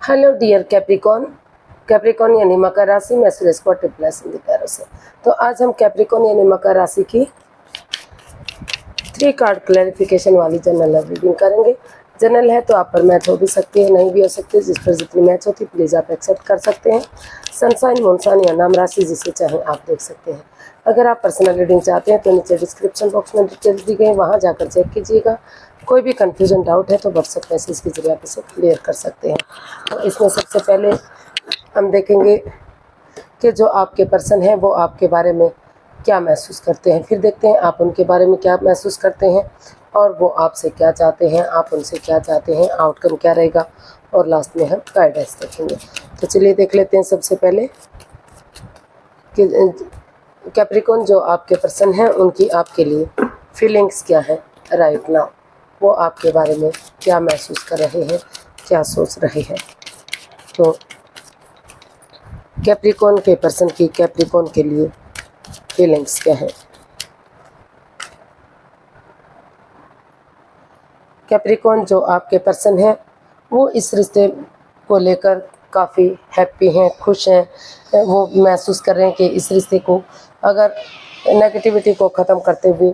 Hello dear Capricorn. Capricorn यानी मकर राशि में सुरेश को ट्रिपल हिंदी प्यारों से। तो आज हम कैप्रिकॉन यानी मकर राशि की 3 कार्ड क्लैरिफिकेशन वाली जनरल रीडिंग करेंगे। जनरल है तो आप पर मैच हो भी सकती है, नहीं भी हो सकती है। जिस पर जितनी मैच होती है प्लीज़ आप एक्सेप्ट कर सकते हैं। सनसाइन, मूनसाइन या नाम राशि जिसे चाहें आप देख सकते हैं। अगर आप पर्सनल रीडिंग चाहते हैं तो नीचे डिस्क्रिप्शन बॉक्स में डिटेल्स दी गई, वहाँ जाकर चेक कीजिएगा। कोई भी कन्फ्यूजन डाउट है तो व्हाट्सएप मैसेज के जरिए आप इसे क्लियर कर सकते हैं। तो इसमें सबसे पहले हम देखेंगे कि जो आपके पर्सन हैं वो आपके बारे में क्या महसूस करते हैं। फिर देखते हैं आप उनके बारे में क्या महसूस करते हैं और वो आपसे क्या चाहते हैं, आप उनसे क्या चाहते हैं, आउटकम क्या रहेगा, और लास्ट में हम गाइडेंस देखेंगे। तो चलिए देख लेते हैं सबसे पहले कि कैप्रिकॉन जो आपके पर्सन हैं उनकी आपके लिए फीलिंग्स क्या है राइट नाउ। वो आपके बारे में क्या महसूस कर रहे हैं, क्या सोच रहे हैं। तो कैप्रिकॉन के पर्सन की कैप्रिकॉन के लिए फीलिंग्स क्या है। कैप्रिकॉन जो आपके पर्सन हैं वो इस रिश्ते को लेकर काफ़ी हैप्पी हैं, खुश हैं। वो महसूस कर रहे हैं कि इस रिश्ते को अगर नेगेटिविटी को ख़त्म करते हुए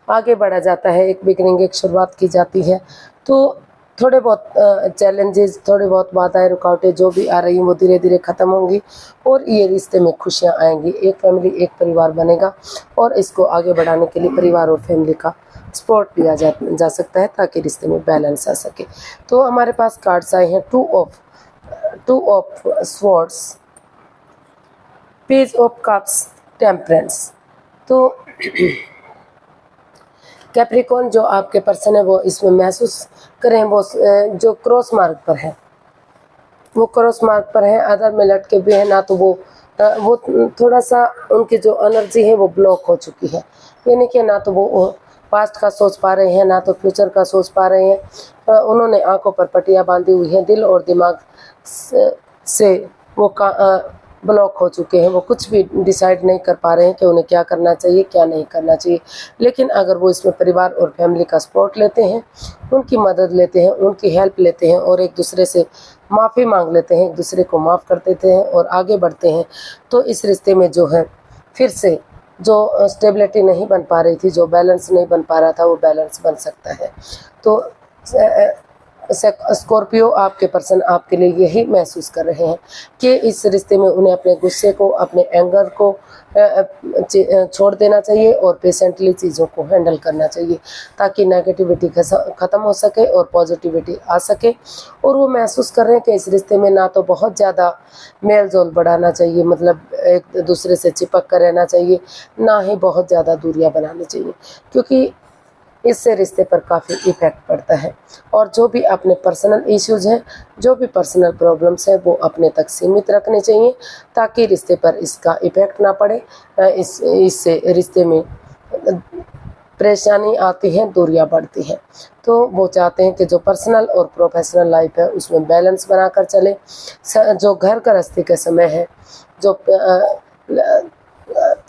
आगे बढ़ा जाता है, एक बिगिनिंग, एक शुरुआत की जाती है, तो थोड़े बहुत चैलेंजेस, थोड़े बहुत बाधाएं, रुकावटें जो भी आ रही हैं वो धीरे धीरे ख़त्म होंगी और ये रिश्ते में खुशियां आएंगी। एक फैमिली, एक परिवार बनेगा और इसको आगे बढ़ाने के लिए परिवार और फैमिली का सपोर्ट लिया जा सकता है ताकि रिश्ते में बैलेंस आ सके। तो हमारे पास कार्ड्स आए हैं two of swords, page of cups, temperance. तो कैप्रिकॉन जो आपके पर्सन है वो इसमें महसूस करें वो जो क्रॉस मार्ग पर है, वो क्रॉस मार्ग पर है, आधार में लटके भी है ना। तो वो थोड़ा सा उनकी जो एनर्जी है वो ब्लॉक हो चुकी है, यानी कि ना तो वो पास्ट का सोच पा रहे हैं ना तो फ्यूचर का सोच पा रहे हैं। उन्होंने आंखों पर पट्टियां बांधी हुई हैं, दिल और दिमाग से वो ब्लॉक हो चुके हैं। वो कुछ भी डिसाइड नहीं कर पा रहे हैं कि उन्हें क्या करना चाहिए, क्या नहीं करना चाहिए। लेकिन अगर वो इसमें परिवार और फैमिली का सपोर्ट लेते हैं, उनकी मदद लेते हैं, उनकी हेल्प लेते हैं और एक दूसरे से माफ़ी मांग लेते हैं, एक दूसरे को माफ़ कर देते हैं और आगे बढ़ते हैं, तो इस रिश्ते में जो है फिर से जो स्टेबिलिटी नहीं बन पा रही थी, जो बैलेंस नहीं बन पा रहा था, वो बैलेंस बन सकता है। तो स्कॉर्पियो आपके पर्सन आपके लिए यही महसूस कर रहे हैं कि इस रिश्ते में उन्हें अपने गुस्से को, अपने एंगर को छोड़ देना चाहिए और पेशेंटली चीज़ों को हैंडल करना चाहिए ताकि नेगेटिविटी ख़त्म हो सके और पॉजिटिविटी आ सके। और वो महसूस कर रहे हैं कि इस रिश्ते में ना तो बहुत ज़्यादा मेल जोल बढ़ाना चाहिए, मतलब एक दूसरे से चिपक कर रहना चाहिए, ना ही बहुत ज़्यादा दूरियां बनानी चाहिए, क्योंकि इससे रिश्ते पर काफ़ी इफ़ेक्ट पड़ता है। और जो भी अपने पर्सनल इश्यूज़ हैं, जो भी पर्सनल प्रॉब्लम्स हैं, वो अपने तक सीमित रखने चाहिए ताकि रिश्ते पर इसका इफ़ेक्ट ना पड़े। इससे रिश्ते में परेशानी आती है, दूरियां बढ़ती हैं। तो वो चाहते हैं कि जो पर्सनल और प्रोफेशनल लाइफ है उसमें बैलेंस बनाकर चले। जो घर गृहस्थी का समय है, जो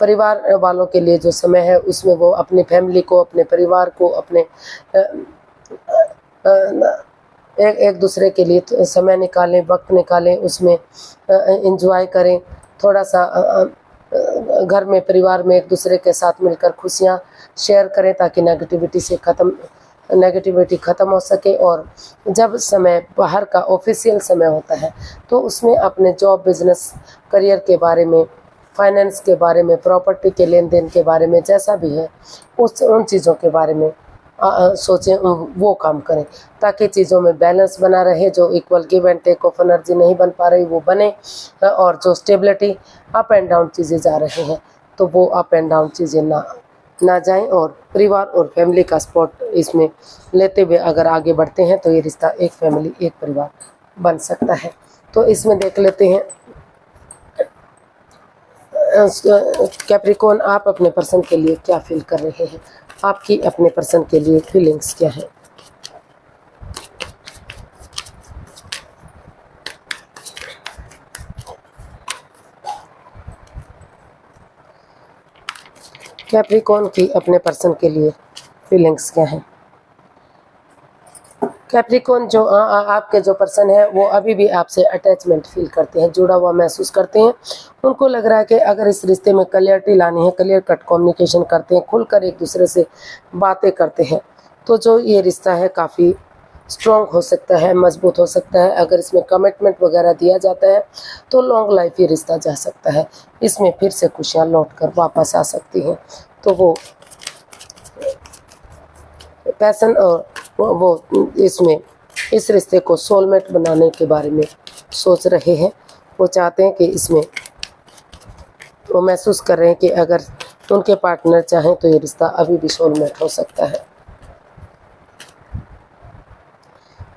परिवार वालों के लिए जो समय है, उसमें वो अपनी फैमिली को, अपने परिवार को, अपने एक दूसरे के लिए समय निकालें, वक्त निकालें, उसमें एंजॉय करें। थोड़ा सा घर में, परिवार में एक दूसरे के साथ मिलकर खुशियाँ शेयर करें ताकि नेगेटिविटी ख़त्म हो सके। और जब समय बाहर का ऑफिशियल समय होता है तो उसमें अपने जॉब, बिजनेस, करियर के बारे में, फाइनेंस के बारे में, प्रॉपर्टी के लेन देन के बारे में, जैसा भी है उन चीज़ों के बारे में सोचें, वो काम करें ताकि चीज़ों में बैलेंस बना रहे। जो equal give and take of energy नहीं बन पा रही वो बने, और जो स्टेबिलिटी, अप एंड डाउन चीज़ें जा रहे हैं तो वो अप एंड डाउन चीज़ें ना जाएं। और परिवार और फैमिली का सपोर्ट इसमें लेते हुए अगर आगे बढ़ते हैं तो ये रिश्ता एक फैमिली, एक परिवार बन सकता है। तो इसमें देख लेते हैं कैप्रिकॉन आप अपने पर्सन के लिए क्या फील कर रहे हैं, आपकी अपने पर्सन के लिए फीलिंग्स क्या है। कैप्रिकॉन की अपने पर्सन के लिए फीलिंग्स क्या है। कैप्रिकॉन जो आपके जो पर्सन है वो अभी भी आपसे अटैचमेंट फील करते हैं, जुड़ा हुआ महसूस करते हैं। उनको लग रहा है कि अगर इस रिश्ते में क्लियरिटी लानी है, क्लियर कट कम्युनिकेशन करते हैं, खुलकर एक दूसरे से बातें करते हैं, तो जो ये रिश्ता है काफ़ी स्ट्रॉन्ग हो सकता है, मजबूत हो सकता है। अगर इसमें कमिटमेंट वगैरह दिया जाता है तो लॉन्ग लाइफ ये रिश्ता जा सकता है। इसमें फिर से खुशियाँ लौट कर वापस आ सकती हैं। तो वो पैशन और वो इसमें इस रिश्ते को सोलमेट बनाने के बारे में सोच रहे हैं। वो चाहते हैं कि इसमें वो महसूस कर रहे हैं कि अगर उनके पार्टनर चाहें तो ये रिश्ता अभी भी सोलमेट हो सकता है।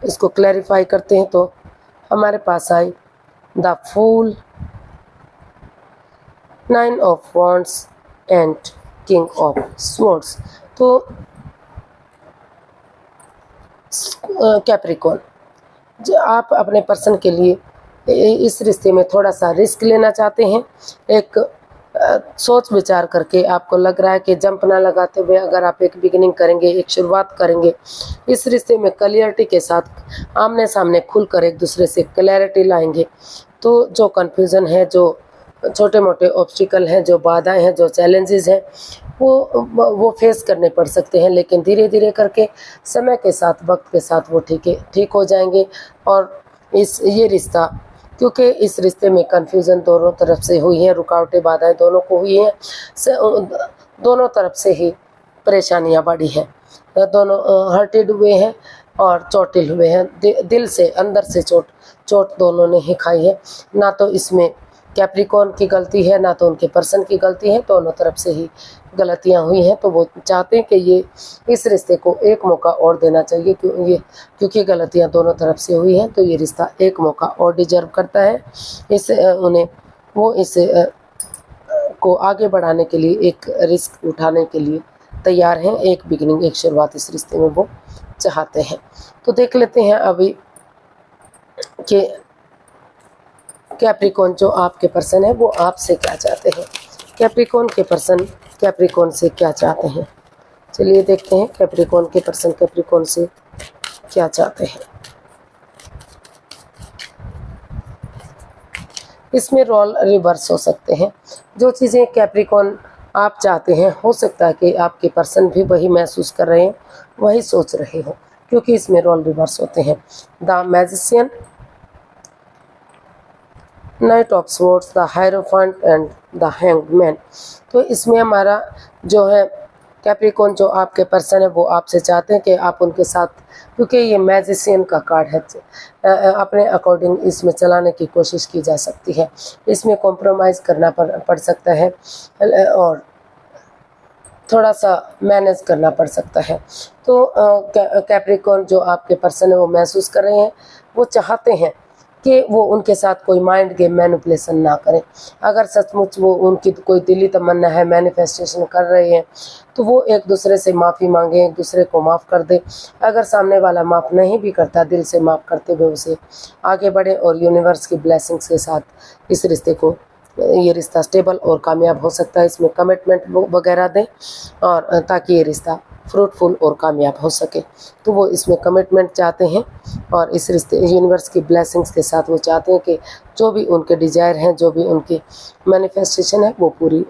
इसको क्लैरिफाई करते हैं तो हमारे पास आई the fool, 9 of wands and king of swords. तो कैप्रिकॉन, जो आप अपने पर्सन के लिए इस रिश्ते में थोड़ा सा रिस्क लेना चाहते हैं। एक सोच विचार करके आपको लग रहा है कि जंप ना लगाते हुए अगर आप एक बिगिनिंग करेंगे, एक शुरुआत करेंगे, इस रिश्ते में क्लियरिटी के साथ आमने सामने खुलकर एक दूसरे से क्लैरिटी लाएंगे, तो जो कन्फ्यूज़न है, जो छोटे मोटे ऑब्स्टिकल हैं, जो बाधाएं हैं, जो चैलेंजेस हैं, वो फेस करने पड़ सकते हैं। लेकिन धीरे धीरे करके समय के साथ, वक्त के साथ वो ठीक हो जाएंगे। और ये रिश्ता, क्योंकि इस रिश्ते में कन्फ्यूज़न दोनों तरफ से हुई है, रुकावटें बाधाएं दोनों को हुई हैं, दोनों तरफ से ही परेशानियां बढ़ी हैं, दोनों हर्टेड हुए हैं और चोटिल हुए हैं। दिल से, अंदर से चोट दोनों ने ही खाई है। ना तो इसमें कैप्रिकॉन की गलती है, ना तो उनके पर्सन की गलती है, दोनों तरफ से ही गलतियां हुई हैं। तो वो चाहते हैं कि इस रिश्ते को एक मौका और देना चाहिए, क्योंकि गलतियां दोनों तरफ से हुई हैं। तो ये रिश्ता एक मौका और डिजर्व करता है। इस को आगे बढ़ाने के लिए, एक रिस्क उठाने के लिए तैयार हैं। एक बिगिनिंग, एक शुरुआत इस रिश्ते में वो चाहते हैं। तो देख लेते हैं अभी कि कैप्रिकॉन जो आपके पर्सन है वो आपसे क्या चाहते हैं। कैप्रिकॉन के पर्सन कैप्रिकॉन से क्या चाहते हैं, चलिए देखते हैं। कैप्रिकॉन के पर्सन कैप्रिकॉन से क्या चाहते हैं। इसमें रोल रिवर्स हो सकते हैं। जो चीज़ें कैप्रिकॉन आप चाहते हैं, हो सकता है कि आपके पर्सन भी वही महसूस कर रहे हैं, वही सोच रहे हो, क्योंकि इसमें रोल रिवर्स होते हैं। The magician, night of swords, the hierophant and the hanged man. तो इसमें हमारा जो है कैप्रिकॉन, जो आपके पर्सन है, वो आपसे चाहते हैं कि आप उनके साथ, क्योंकि ये मैजिशियन का कार्ड है, अपने अकॉर्डिंग इसमें चलाने की कोशिश की जा सकती है। इसमें कॉम्प्रोमाइज़ करना पड़ सकता है और थोड़ा सा मैनेज करना पड़ सकता है। तो कैप्रिकॉन जो आपके पर्सन है वो महसूस कर रहे हैं, वो चाहते हैं कि वो उनके साथ कोई माइंड गेम, मैनिपुलेशन ना करें। अगर सचमुच वो उनकी कोई दिली तमन्ना है, मैनिफेस्टेशन कर रहे हैं, तो वो एक दूसरे से माफ़ी मांगे, एक दूसरे को माफ़ कर दे। अगर सामने वाला माफ़ नहीं भी करता, दिल से माफ़ करते हुए उसे आगे बढ़े और यूनिवर्स की ब्लेसिंग्स के साथ इस रिश्ते को, ये रिश्ता स्टेबल और कामयाब हो सकता है। इसमें कमिटमेंट वगैरह दें और ताकि ये रिश्ता फ्रूटफुल और कामयाब हो सके। तो वो इसमें कमिटमेंट चाहते हैं और इस रिश्ते, यूनिवर्स की ब्लेसिंग्स के साथ वो चाहते हैं कि जो भी उनके डिज़ायर हैं, जो भी उनकी मैनिफेस्टेशन है, वो पूरी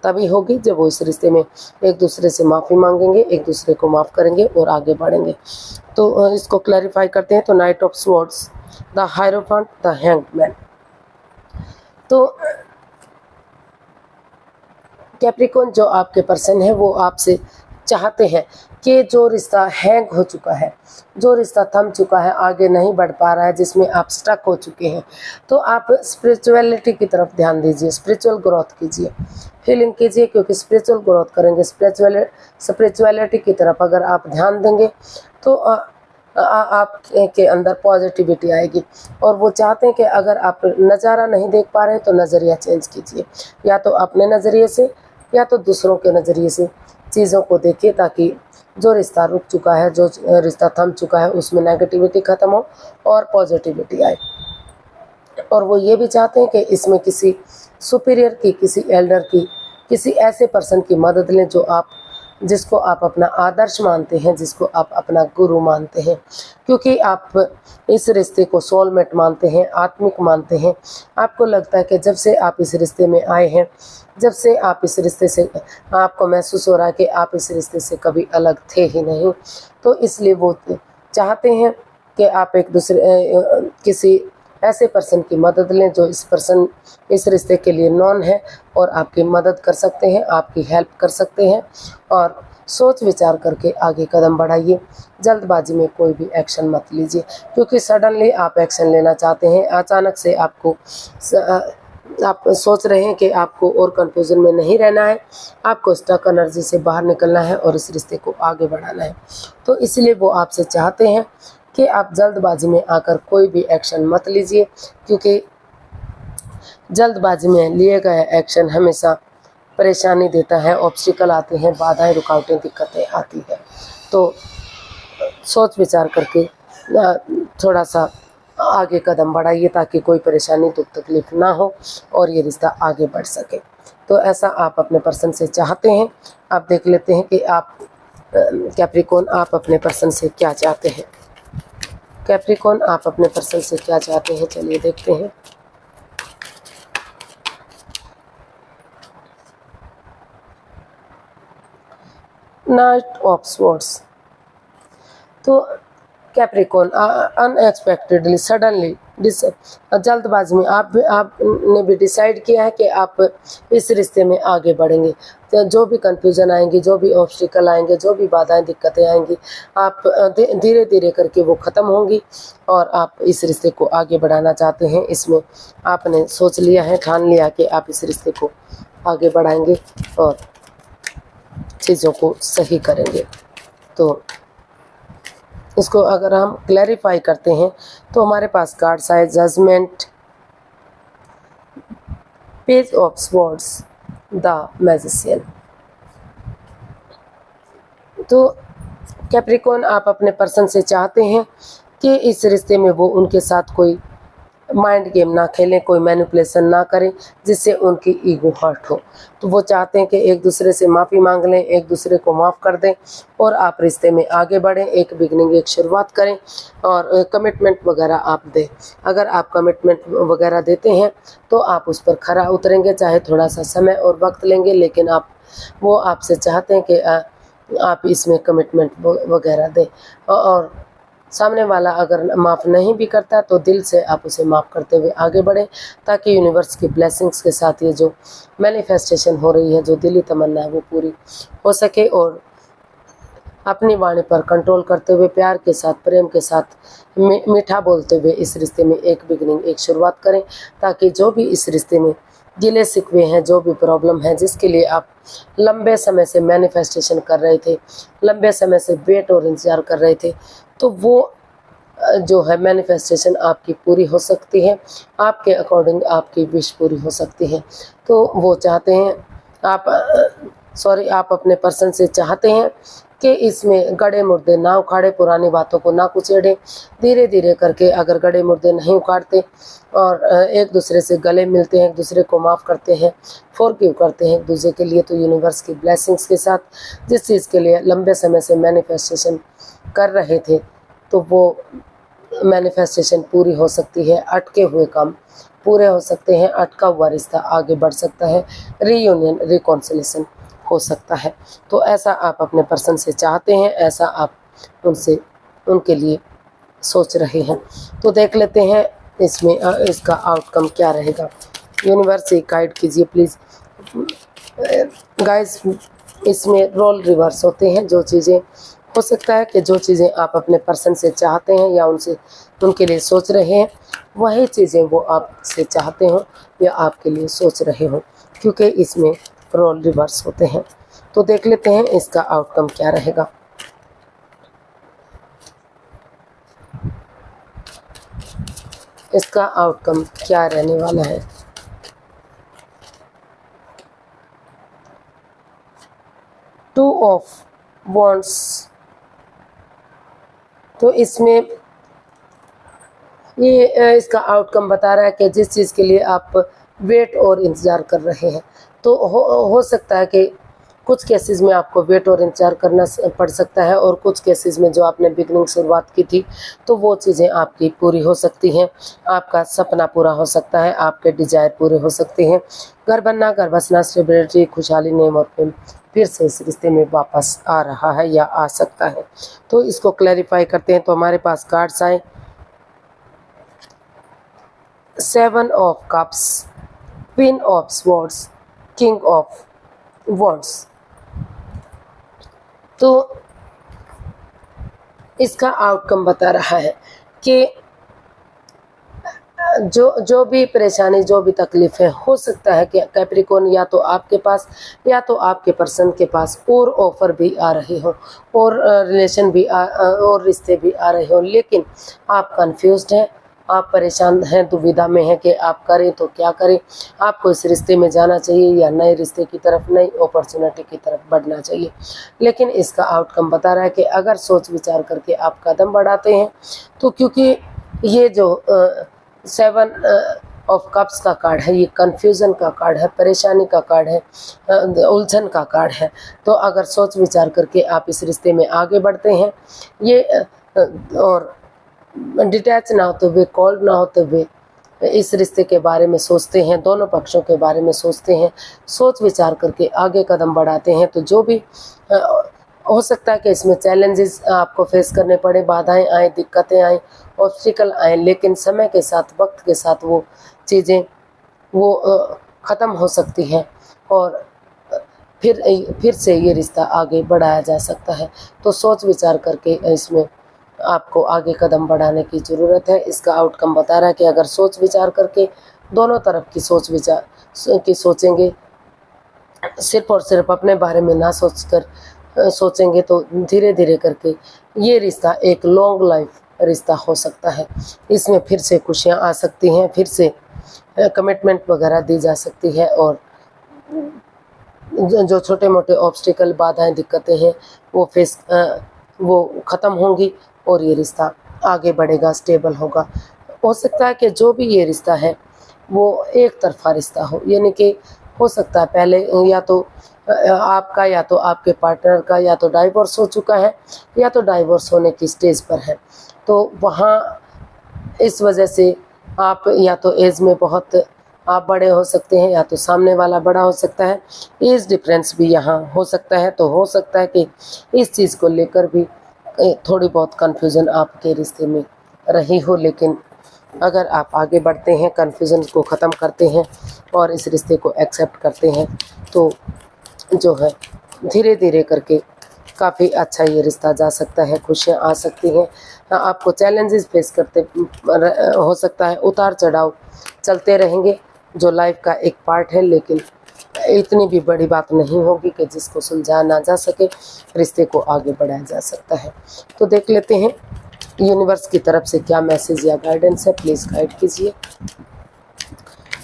तभी होगी जब वो इस रिश्ते में एक दूसरे से माफ़ी मांगेंगे, एक दूसरे को माफ़ करेंगे और आगे बढ़ेंगे। तो इसको क्लैरिफाई करते हैं। तो night of swords, the hierophant, the hanged man. तो कैप्रिकॉन जो आपके पर्सन है वो आपसे चाहते हैं कि जो रिश्ता हैंग हो चुका है, जो रिश्ता थम चुका है, आगे नहीं बढ़ पा रहा है, जिसमें आप स्टक हो चुके हैं, तो आप स्पिरिचुअलिटी की तरफ ध्यान दीजिए, स्पिरिचुअल ग्रोथ कीजिए, फीलिंग कीजिए। क्योंकि स्पिरिचुअल ग्रोथ करेंगे, स्पिरिचुअलिटी की तरफ अगर आप ध्यान देंगे तो आपके अंदर पॉजिटिविटी आएगी। और वो चाहते हैं कि अगर आप नज़ारा नहीं देख पा रहे हैं तो नज़रिया चेंज कीजिए, या तो अपने नज़रिए से या तो दूसरों के नज़रिए से चीज़ों को देखिए, ताकि जो रिश्ता रुक चुका है, जो रिश्ता थम चुका है, उसमें नेगेटिविटी ख़त्म हो और पॉजिटिविटी आए। और वो ये भी चाहते हैं कि इसमें किसी सुपीरियर की, किसी एल्डर की, किसी ऐसे पर्सन की मदद लें जो जिसको आप अपना आदर्श मानते हैं, जिसको आप अपना गुरु मानते हैं, क्योंकि आप इस रिश्ते को सोलमेट मानते हैं, आत्मिक मानते हैं। आपको लगता है कि जब से आप इस रिश्ते में आए हैं, जब से आप इस रिश्ते से, आपको महसूस हो रहा है कि आप इस रिश्ते से कभी अलग थे ही नहीं। तो इसलिए वो चाहते हैं कि आप एक दूसरे किसी ऐसे पर्सन की मदद लें जो इस रिश्ते के लिए नॉन है और आपकी मदद कर सकते हैं, आपकी हेल्प कर सकते हैं। और सोच विचार करके आगे कदम बढ़ाइए। जल्दबाजी में कोई भी एक्शन मत लीजिए, क्योंकि सडनली आप एक्शन लेना चाहते हैं, अचानक से आप सोच रहे हैं कि आपको और कंफ्यूजन में नहीं रहना है, आपको स्टक एनर्जी से बाहर निकलना है और इस रिश्ते को आगे बढ़ाना है। तो इसलिए वो आपसे चाहते हैं कि आप जल्दबाजी में आकर कोई भी एक्शन मत लीजिए, क्योंकि जल्दबाजी में लिए गए एक्शन हमेशा परेशानी देता है, ऑब्स्टिकल आते हैं, बाधाएं, रुकावटें, दिक्कतें आती हैं। तो सोच विचार करके थोड़ा सा आगे कदम बढ़ाइए, ताकि कोई परेशानी, दुख तकलीफ ना हो और ये रिश्ता आगे बढ़ सके। तो ऐसा आप अपने पर्सन से चाहते हैं। आप देख लेते हैं कि आप कैप्रिकॉर्न, आप अपने पर्सन से क्या चाहते हैं। कैप्रिकॉर्न, आप अपने पर्सन से क्या चाहते हैं, चलिए देखते हैं। Night of swords. तो कैप्रिकॉर्न, अनएक्सपेक्टेडली, सडनली, जल्दबाजी में आपने भी डिसाइड किया है कि आप इस रिश्ते में आगे बढ़ेंगे। तो जो भी कंफ्यूजन आएंगी, जो भी ऑब्स्टिकल आएंगे, जो भी बाधाएं, दिक्कतें आएंगी, आप धीरे धीरे करके वो ख़त्म होंगी और आप इस रिश्ते को आगे बढ़ाना चाहते हैं। इसमें आपने सोच लिया है, ठान लिया कि आप इस रिश्ते को आगे बढ़ाएंगे और चीज़ों को सही करेंगे। तो इसको अगर हम क्लैरिफाई करते हैं तो हमारे पास कार्ड्स आए judgement, page of swords, the magician. तो कैप्रिकॉर्न, आप अपने पर्सन से चाहते हैं कि इस रिश्ते में वो उनके साथ कोई माइंड गेम ना खेलें, कोई मैनिपुलेशन ना करें जिससे उनकी ईगो हर्ट हो। तो वो चाहते हैं कि एक दूसरे से माफ़ी मांग लें, एक दूसरे को माफ़ कर दें और आप रिश्ते में आगे बढ़ें, एक बिगनिंग, एक शुरुआत करें और कमिटमेंट वगैरह आप दें। अगर आप कमिटमेंट वगैरह देते हैं तो आप उस पर खरा उतरेंगे, चाहे थोड़ा सा समय और वक्त लेंगे, लेकिन वो आपसे चाहते हैं कि आप इसमें कमिटमेंट वगैरह दें। और सामने वाला अगर माफ़ नहीं भी करता तो दिल से आप उसे माफ़ करते हुए आगे बढ़ें, ताकि यूनिवर्स की ब्लेसिंग्स के साथ ये जो मैनिफेस्टेशन हो रही है, जो दिली तमन्ना है, वो पूरी हो सके। और अपनी वाणी पर कंट्रोल करते हुए, प्यार के साथ, प्रेम के साथ, मीठा बोलते हुए इस रिश्ते में एक बिगनिंग, एक शुरुआत करें, ताकि जो भी इस रिश्ते में गिले शिकवे हैं, जो भी प्रॉब्लम है, जिसके लिए आप लंबे समय से मैनिफेस्टेशन कर रहे थे, लंबे समय से वेट और इंतज़ार कर रहे थे, तो वो जो है मैनिफेस्टेशन आपकी पूरी हो सकती है, आपके अकॉर्डिंग आपकी विश पूरी हो सकती है। तो वो चाहते हैं आप अपने पर्सन से चाहते हैं कि इसमें गड़े मुर्दे ना उखाड़े, पुरानी बातों को ना कुचेड़े। धीरे धीरे करके अगर गड़े मुर्दे नहीं उखाड़ते और एक दूसरे से गले मिलते हैं, एक दूसरे को माफ़ करते हैं, फॉरगिव करते हैं एक दूसरे के लिए, तो यूनिवर्स की ब्लेसिंग्स के साथ जिस चीज़ के लिए लंबे समय से मैनिफेस्टेशन कर रहे थे, तो वो मैनिफेस्टेशन पूरी हो सकती है। अटके हुए काम पूरे हो सकते हैं, अटका हुआ रिश्ता आगे बढ़ सकता है, रीयूनियन, रिकॉन्सिलेशन हो सकता है। तो ऐसा आप अपने पर्सन से चाहते हैं, ऐसा आप उनके लिए सोच रहे हैं। तो देख लेते हैं इसमें इसका आउटकम क्या रहेगा। यूनिवर्स से गाइड कीजिए प्लीज़। गाइस, इसमें रोल रिवर्स होते हैं। जो चीज़ें हो सकता है कि जो चीज़ें आप अपने पर्सन से चाहते हैं या उनके लिए सोच रहे हैं, वही चीज़ें वो आपसे चाहते हो या आपके लिए सोच रहे हो, क्योंकि इसमें रोल रिवर्स होते हैं। तो देख लेते हैं इसका आउटकम क्या रहेगा। इसका आउटकम क्या रहने वाला है। Two of wands. तो इसमें ये इसका आउटकम बता रहा है कि जिस चीज़ के लिए आप वेट और इंतज़ार कर रहे हैं, तो हो सकता है कि कुछ केसेस में आपको वेट और इंतजार करना पड़ सकता है, और कुछ केसेस में जो आपने बिगनिंग शुरुआत की थी तो वो चीज़ें आपकी पूरी हो सकती हैं। आपका सपना पूरा हो सकता है, आपके डिजायर पूरे हो सकते हैं। घर बनना, घर बसना, स्टेबिलिटी, खुशहाली, नेम और फेम फिर से इस रिश्ते में वापस आ रहा है या आ सकता है। तो इसको क्लैरिफाई करते हैं। तो हमारे पास कार्ड्स आए 7 of cups, queen of swords, king of wands. तो इसका आउटकम बता रहा है कि जो भी परेशानी, जो भी तकलीफ है, हो सकता है कि कैप्रिकॉर्न या तो आपके पास या तो आपके पर्सन के पास और ऑफर भी आ रहे हो, और रिलेशन भी और रिश्ते भी आ रहे हो, लेकिन आप कंफ्यूज्ड हैं, आप परेशान हैं, दुविधा में हैं कि आप करें तो क्या करें। आपको इस रिश्ते में जाना चाहिए या नए रिश्ते की तरफ, नई अपॉर्चुनिटी की तरफ बढ़ना चाहिए। लेकिन इसका आउटकम बता रहा है कि अगर सोच विचार करके आप कदम बढ़ाते हैं तो, क्योंकि ये जो 7 ऑफ कप्स का कार्ड है, ये कन्फ्यूज़न का कार्ड है, परेशानी का कार्ड है, उलझन का कार्ड है। तो अगर सोच विचार करके आप इस रिश्ते में आगे बढ़ते हैं, ये और डिटैच ना होते हुए, कॉल्ड ना होते हुए इस रिश्ते के बारे में सोचते हैं, दोनों पक्षों के बारे में सोचते हैं, सोच विचार करके आगे कदम बढ़ाते हैं, तो जो भी हो सकता है कि इसमें चैलेंजेस आपको फेस करने पड़े, बाधाएं आए, दिक्कतें आए, ऑब्स्टिकल आए, लेकिन समय के साथ, वक्त के साथ वो चीज़ें वो ख़त्म हो सकती हैं, और फिर से ये रिश्ता आगे बढ़ाया जा सकता है। तो सोच विचार करके इसमें आपको आगे कदम बढ़ाने की ज़रूरत है। इसका आउटकम बता रहा है कि अगर सोच विचार करके दोनों तरफ की सोचेंगे, सिर्फ और सिर्फ अपने बारे में ना सोचेंगे, तो धीरे धीरे करके ये रिश्ता एक लॉन्ग लाइफ रिश्ता हो सकता है। इसमें फिर से खुशियाँ आ सकती हैं, फिर से कमिटमेंट वगैरह दी जा सकती है, और जो छोटे मोटे ऑब्स्टिकल, बाधाएं, दिक्कतें हैं, वो ख़त्म होंगी और ये रिश्ता आगे बढ़ेगा, स्टेबल होगा। हो सकता है कि जो भी ये रिश्ता है वो एक तरफा रिश्ता हो, यानी कि हो सकता है पहले या तो आपका या तो आपके पार्टनर का या तो डाइवोर्स हो चुका है या तो डाइवोर्स होने की स्टेज पर है। तो वहाँ इस वजह से आप या तो एज में बहुत आप बड़े हो सकते हैं या तो सामने वाला बड़ा हो सकता है, एज डिफरेंस भी यहाँ हो सकता है। तो हो सकता है कि इस चीज़ को लेकर भी थोड़ी बहुत कन्फ्यूज़न आपके रिश्ते में रही हो, लेकिन अगर आप आगे बढ़ते हैं, कन्फ्यूज़न को ख़त्म करते हैं और इस रिश्ते को एक्सेप्ट करते हैं, तो जो है धीरे धीरे करके काफ़ी अच्छा ये रिश्ता जा सकता है, खुशियाँ आ सकती हैं। आपको चैलेंजेस फेस करते हो सकता है, उतार चढ़ाव चलते रहेंगे, जो लाइफ का एक पार्ट है, लेकिन इतनी भी बड़ी बात नहीं होगी कि जिसको सुलझाया ना जा सके, रिश्ते को आगे बढ़ाया जा सकता है। तो देख लेते हैं यूनिवर्स की तरफ से क्या मैसेज या गाइडेंस है। प्लीज़ गाइड कीजिए,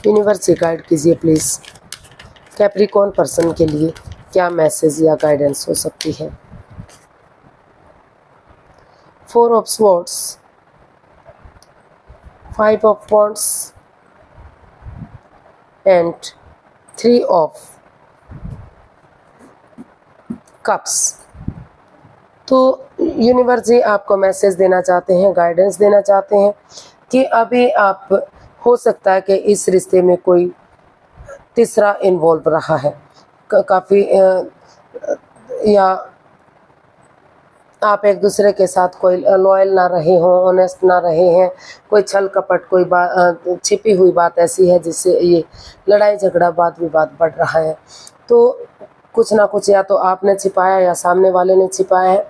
यूनिवर्स से गाइड कीजिए प्लीज़। कैप्रिकॉर्न पर्सन के लिए क्या मैसेज या गाइडेंस हो सकती है। 4 of swords, 5 of wands and 3 of cups. तो यूनिवर्स जी आपको मैसेज देना चाहते हैं, गाइडेंस देना चाहते हैं कि अभी आप, हो सकता है कि इस रिश्ते में कोई तीसरा इन्वॉल्व रहा है, काफ़ी या आप एक दूसरे के साथ कोई लॉयल ना रहे हों, ऑनेस्ट ना रहे हैं, कोई छल कपट, कोई छिपी हुई बात ऐसी है जिससे ये लड़ाई झगड़ा, वाद विवाद बढ़ रहा है। तो कुछ ना कुछ या तो आपने छिपाया या सामने वाले ने छिपाया है।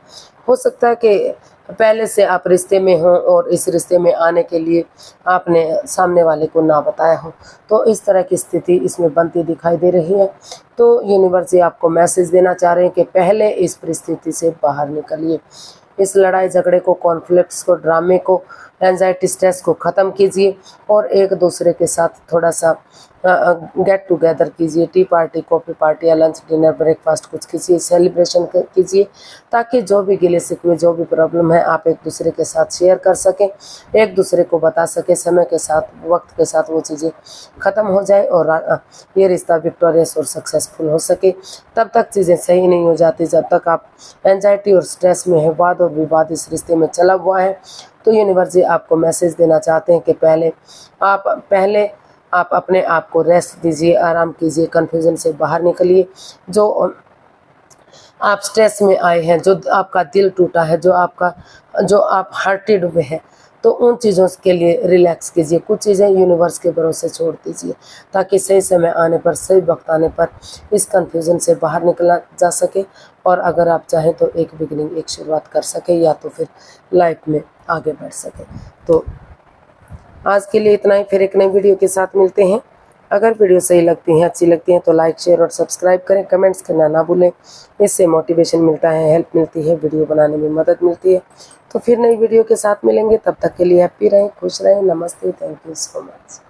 हो सकता है कि पहले से आप रिश्ते में हों और इस रिश्ते में आने के लिए आपने सामने वाले को ना बताया हो, तो इस तरह की स्थिति इसमें बनती दिखाई दे रही है। तो यूनिवर्स आपको मैसेज देना चाह रहे हैं कि पहले इस परिस्थिति से बाहर निकलिए, इस लड़ाई झगड़े को, कॉन्फ्लिक्ट्स को, ड्रामे को एंजाइटी स्ट्रेस को ख़त्म कीजिए और एक दूसरे के साथ थोड़ा सा गेट टुगेदर कीजिए, टी पार्टी, कॉफ़ी पार्टी या लंच, डिनर, ब्रेकफास्ट कुछ कीजिए, सेलिब्रेशन कीजिए, ताकि जो भी गिले शिकवे, जो भी प्रॉब्लम है, आप एक दूसरे के साथ शेयर कर सकें, एक दूसरे को बता सकें। समय के साथ, वक्त के साथ वो चीज़ें ख़त्म हो जाए और ये रिश्ता विक्टोरियस और सक्सेसफुल हो सके। तब तक चीज़ें सही नहीं हो जाती जब तक आप एंजाइटी और स्ट्रेस में है, वाद और विवाद इस रिश्ते में चला हुआ है। तो यूनिवर्स जी आपको मैसेज देना चाहते हैं कि पहले आप अपने आप को रेस्ट दीजिए, आराम कीजिए, कन्फ्यूज़न से बाहर निकलिए। जो आप स्ट्रेस में आए हैं, जो आपका दिल टूटा है, जो आप हर्टेड हुए हैं, तो उन चीज़ों के लिए रिलैक्स कीजिए। कुछ चीज़ें यूनिवर्स के भरोसे छोड़ दीजिए, ताकि सही समय आने पर, सही वक्त आने पर इस कन्फ्यूज़न से बाहर निकला जा सके और अगर आप चाहें तो एक बिगिनिंग, एक शुरुआत कर सके, या तो फिर लाइफ में आगे बढ़ सके। तो आज के लिए इतना ही, फिर एक नई वीडियो के साथ मिलते हैं। अगर वीडियो सही लगती है, अच्छी लगती है तो लाइक, शेयर और सब्सक्राइब करें, कमेंट्स करना ना भूलें। इससे मोटिवेशन मिलता है, हेल्प मिलती है, वीडियो बनाने में मदद मिलती है। तो फिर नई वीडियो के साथ मिलेंगे, तब तक के लिए हैप्पी रहें, खुश रहें। नमस्ते, थैंक यू सो मच।